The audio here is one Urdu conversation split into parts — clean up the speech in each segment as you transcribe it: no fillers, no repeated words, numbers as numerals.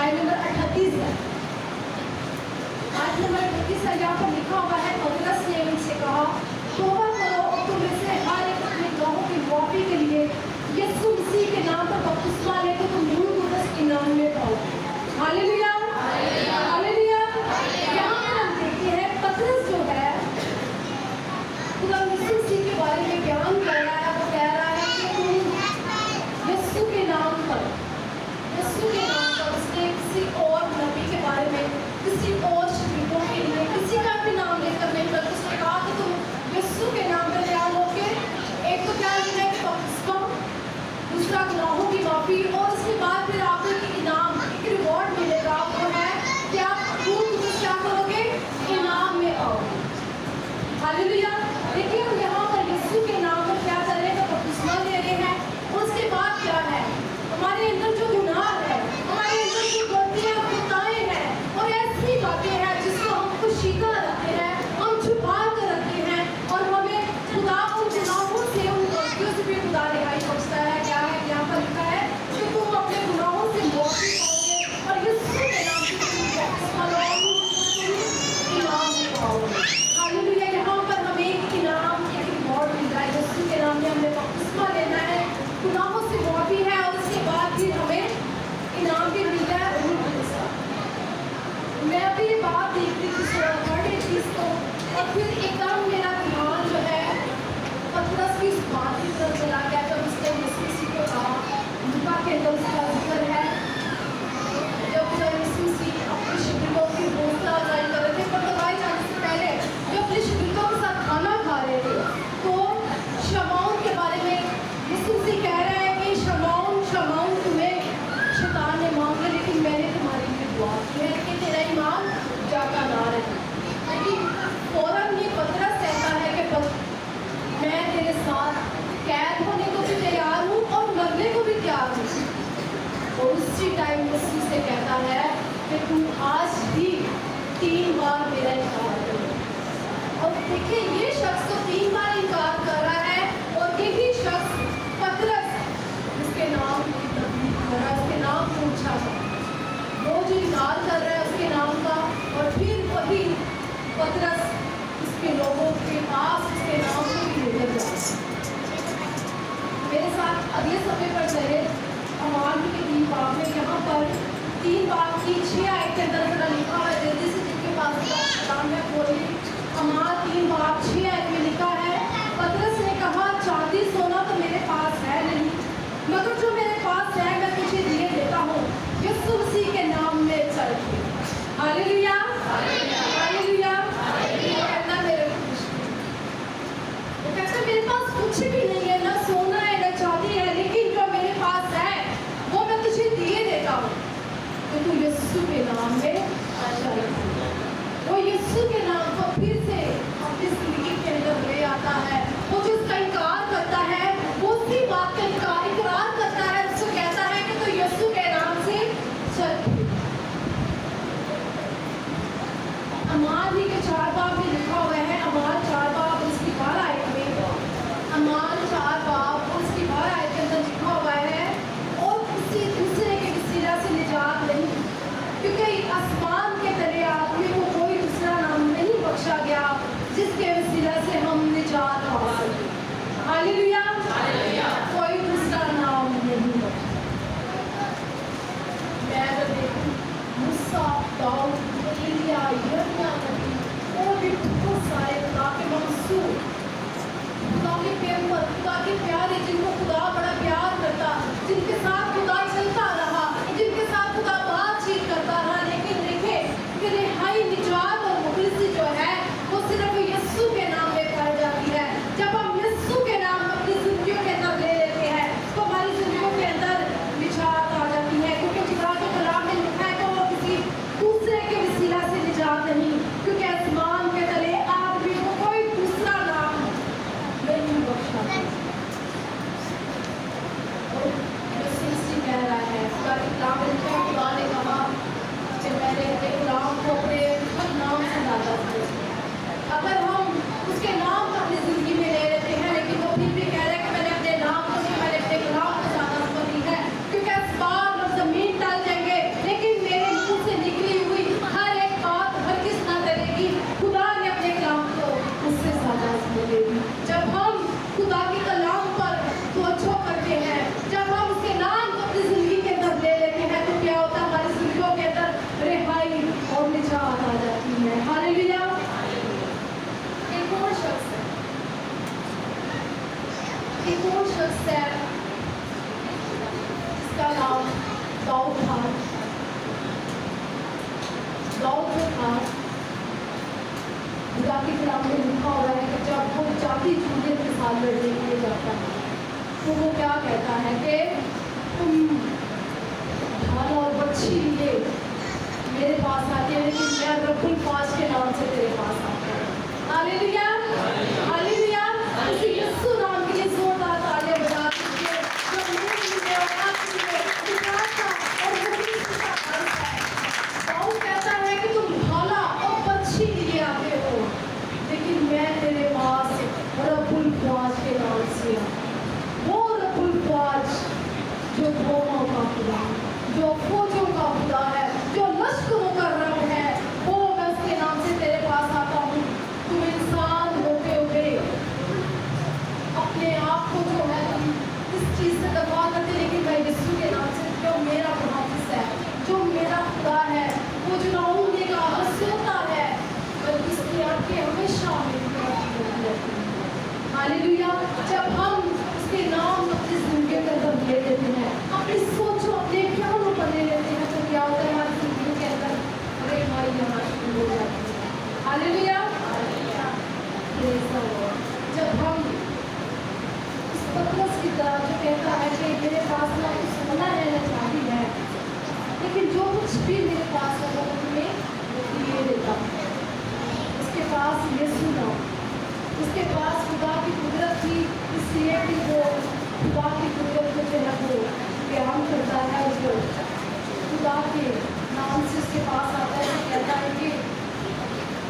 آیت نمبر 38 ہے. آیت نمبر 38 ہے، یہاں پر لکھا ہوا ہے پترس نے ان سے کہا توبہ کرو اور تم میں سے ہر ایک اپنے گناہوں کی معافی کے لیے یسوع مسیح کے نام پر بپتسمہ لے تو تم روح القدس کے نام میں پاؤ. ہاللیلویا ہاللیلویا. یہاں پر ہم دیکھتے ہیں پترس جو ہے خدا یسوع مسیح کے بارے میں بیان کر رہا ہے. وہ کہہ رہا ہے کہ تم یسوع کے نام پر اس نے کسی اور نبی کے بارے میں کسی اور شہیدوں کے لیے کسی کا بھی نام لے کر نہیں کرتے. اس نے کہا کہ تم یسوع کے نام پر بیان ہو کے ایک تو کیا ہے بپتسمہ، دوسرا گناہوں کی معافی، اور اس کے بعد پھر آپ کو ایک انعام ایک ریوارڈ ملے گا. وہ ہے کہ آپ روح القدس کیا کرو گے؟ انعام میں آؤ گے. ہاللیلویا. دیکھیے ہم یہاں پر یسوع کے نام پر کیا کر رہے ہیں؟ بپتسمہ لے رہے ہیں. اس کے بعد کیا ہے؟ ہمارے اندر جو گناہ ہے، ہمارے اندر جو غلطیاں خطائیں ہیں اور ایسی باتیں ہیں جس کو ہم پوشیدہ رکھتے ہیں، ہم چھپا کر رکھتے ہیں، اور ہمیں خدا ان گناہوں سے ان غلطیوں سے بھی خدا رہائی بخشتا ہے. کیا ہے یہاں پر لکھا ہے کہ تم اپنے گناہوں سے معافی پاؤ گے اور یسوع کے نام سے تم بپتسمہ لو اور انعام میں پاؤ گے. ہاللیلویا. یہاں پر ہمیں ایک انعام ایک ریوارڈ مل رہا ہے. یسوع کے نام میں ہمیں بپتسمہ لینا ہے، گناہوں سے معافی ہے، اور اس کے بعد پھر ہمیں انعام بھی مل رہا ہے روح القدس کا. میں ابھی یہ بات دیکھتی تھی بڑے چیز کو، اور پھر ایک دم میرا دھیان جو ہے پترس کی اس بات کی طرف چلا گیا جب اس نے یسوع مسیح کو کہا. لوکا کے اندر اس کا ذکر ہے جب یسوع مسیح اپنے شاگردوں کی حوصلہ افزائی کر رہے تھے، پر بتائی جانے سے پہلے جو اپنے شاگردوں کے ساتھ کھانا کھا رہے تھے تو شمعون کے بارے میں یسوع مسیح کہہ رہے ہیں کہ شمعون شمعون تمہیں شیطان نے مانگا لیکن میں نے تمہارے لیے دعا کی ہے کہ تیرا ایمان جاتا نہ رہے. لیکن فوراً یہ پترس کہتا ہے کہ میں تیرے ساتھ قید ہونے کو بھی تیار ہوں اور مرنے کو بھی تیار ہوں. اور اسی ٹائم یسوع سے کہتا ہے کہ تم آج بھی 3 بار میرا انکار کرو. اور دیکھیں یہ شخص تو 3 بار انکار کر رہا ہے، اور یہی شخص پترس جس کے نام اس کے نام پوچھا تھا، وہ جو انکار کر رہا ہے اس کے نام کا، اور پھر وہی پترس اس کے لوگوں کے پاس اس کے نام کو بھی لے کر جاتا. میرے ساتھ اگلے صفحے پر چلے. اعمال کے 3 باب میں یہاں پر 3 باب کی 6 آیت کے اندر ذرا لکھا ہوا ہے، جلدی سے جن کے پاس کلام ہے کھولیے. اعمال 3 باب 6 آیت میں لکھا ہے پترس نے کہا چاندی سونا تو میرے پاس ہے نہیں، مگر جو میرے پاس ہے میں تجھے دیے دیتا ہوں. یسوع مسیح کے نام میں چل کے. ہاللیلویا ہاللیلویا. وہ کہتا میرے پاس کچھ بھی نہیں ہے، نہ سونا ہے نہ چاندی ہے، لیکن جو میرے پاس ہے وہ میں تجھے دیے دیتا ہوں کہ تو یسوع کے نام میں چل. وہ یسوع کے نام کو پھر سے اپنی زندگی کے اندر لے آتا ہے. وہ جو اس کا انکار کرتا ہے وہ اسی بات کا اقرار کرتا ہے، اس کو کہتا ہے کہ تو یسوع کے نام سے چل. اعمال ہی کے 4 باب میں لکھا ہوا ہے. اعمال 4 باب اس کی 12 آیت میں، اعمال 4 باب اس کی 12 آیت کے اندر لکھا ہوا ہے اور کسی دوسرے کے وسیلہ سے نجات نہیں، کیونکہ آسمان کے تلے آدمی کو کوئی دوسرا نام نہیں بخشا گیا جس کے وسیلہ سے ہم نجات پا سکیں. ہاللیلویا. کوئی دوسرا نام نہیں بخشا. میں اگر دیکھوں موسیٰ، داؤد، ایلیا، یرمیہ نبی اور بھی بہت سارے ایک اور شخص ہے جس کا نام داؤد تھا. داؤد جو تھا خدا کے کلام میں لکھا ہوا ہے کہ جب وہ جاتی جولیت کے ساتھ لڑنے کے لیے جاتا ہے تو وہ کیا کہتا ہے کہ تم ڈھال اور بچھی لیے میرے پاس آتے ہیں لیکن میں رب الفاظ کے نام سے تیرے پاس آتا ہوں. ہاللیلویا ہاللیلویا. اسی یسوع نام کے لیے زوردار تالیاں بجا دیجیے جو میرے لیے اور آپ کے لیے خدا کا اور زمین کا خالق ہے. داؤد کہتا ہے کہ تم ڈھالا اور بچھی لیے آتے ہو لیکن میں تیرے پاس رب الفاظ کے نام سے وہ رب الفاظ جو قوموں کا خدا جو فوجوں کا خدا ہے جو لشکروں کا رب ہے وہ میں اس کے نام سے تیرے پاس آتا ہوں. تم انسان ہوتے ہوئے اپنے آپ کو جو ہے تم اس چیز سے دبا کرتے لیکن میں یسوع کے نام سے جو میرا محافظ ہے جو میرا خدا ہے وہ جو ناؤں گا سوتا ہے بلکہ اس کی آنکھیں ہمیشہ میری طرف ہوتی رہتی ہیں. ہاللیلویا. جب ہم اس کے نام اپنی زندگی کے اندر لے لیتے ہیں اپنی سوچوں اپنے خیالوں پر لے لیتے ہیں تو کیا ہوتا ہے ہماری زندگی کے اندر رہائی آنا شروع ہو جاتی ہے. ہاللیلویا. جب ہم اس پترس کی طرح جو کہتا ہے کہ میرے پاس نہ کچھ سونا ہے نہ چاندی ہے لیکن جو کچھ بھی میرے پاس ہے وہ تمہیں دیے دیتا ہوں. اس کے پاس یسوع نام اس کے پاس خدا کی قدرت تھی اس لیے کہ وہ خدا کی قدرت کو جو ہے وہ بیان کرتا ہے اس کو خدا کے نام سے اس کے پاس آتا ہے کہتا ہے کہ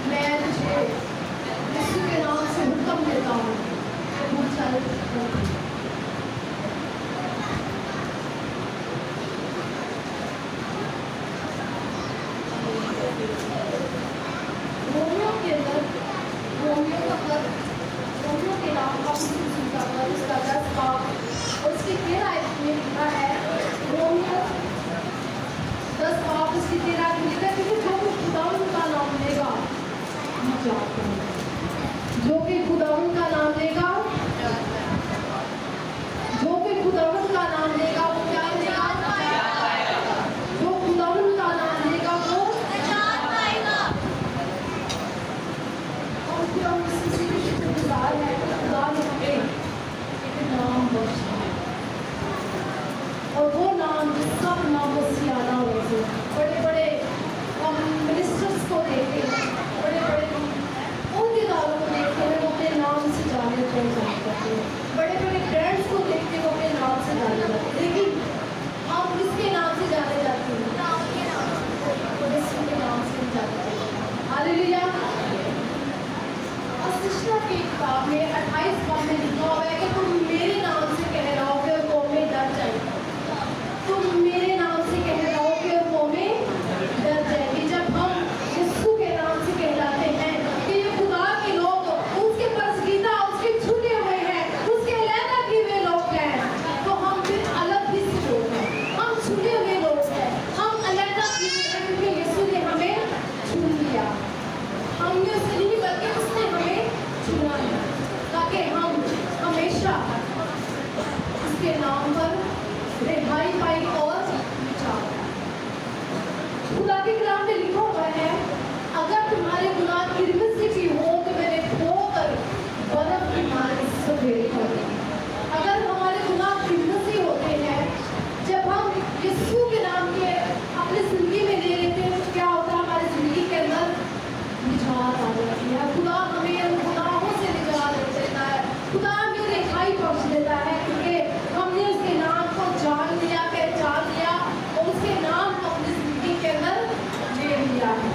میں تجھے یسوع کے نام سے حکم دیتا ہوں بہت سارے رومیو کے اندر رومیو کے نام کا اس کا 10 باب اور اس کی 13 آیت میں لکھا ہے. رومیو 10 باب اس کی 13 آیت میں لکھا ہے کہ جو کہ خداوند کا نام لے گا جو کہ خداوند کا نام لے گا جو کہ خداوند کا نام لے گا وہ کیا لے گا جو خداوند کا نام لے گا وہ ہے خدا نے ہمیں ایک نام بخشا اور وہ نام جو سب ناموں سے آنا ہوتے بڑے بڑے ہم منسٹرس کو دیکھتے ہیں بڑے بڑے عہدیداروں کو دیکھتے ہیں وہ اپنے نام سے جانے پہچان کرتے ہیں بڑے بڑے برانڈس کو دیکھتے ہیں وہ اپنے نام سے جانے جاتے ہیں لیکن ہم کس کے نام سے جانے جاتے ہیں یسوع کے نام سے جاتے ہیں. ہاللیلویا. اشعیا کی کتاب میں 28 باب میں لکھا ہوا ہے کہ تم میرے نام سے کہلاؤ گے اور قومیں ڈر جائیں گی. تم میرے نام سے کہلاؤ گے اور قومیں ڈر جائیں گی. جب ہم یسوع کے نام سے کہلاتے ہیں کہ یہ خدا کے لوگ اس کے پسندیدہ اس کے چھوٹے ہوئے ہیں اس کے علیحدہ کیے ہوئے لوگ ہیں تو ہم پھر الگ ہی سے لوگ ہیں ہم چھوٹے ہوئے لوگ ہیں ہم علیحدہ کیے ہوئے ہیں کیونکہ یسوع نے ہمیں چن لیا. ہم نے اسے نہیں بلکہ اس نے ہمیں چنا ہے تاکہ ہم ہمیشہ اس کے نام پر رہائی پائی اور بچاؤ. خدا کے کلام میں لکھا ہوا ہے اگر تمہارے گناہ کرمز سے بھی ہو تو میں نے دھو کر برف کی مانند سفید کر دیں. اگر ہمارے گناہ کرمز ہی ہوتے ہیں جب ہم یسوع کے نام کے اپنی زندگی میں لے لیتے ہیں تو کیا ہوتا ہے ہماری زندگی کے اندر نجات آ جاتی ہے. خدا ہمیں ان گناہوں سے نجات دیتا ہے. خدا ہمیں رہائی بخش دیتا ہے کیونکہ ہم نے اس کے نام کو جان لیا پہچان لیا اور اس کے نام کو اپنی زندگی کے اندر لے لیا ہے.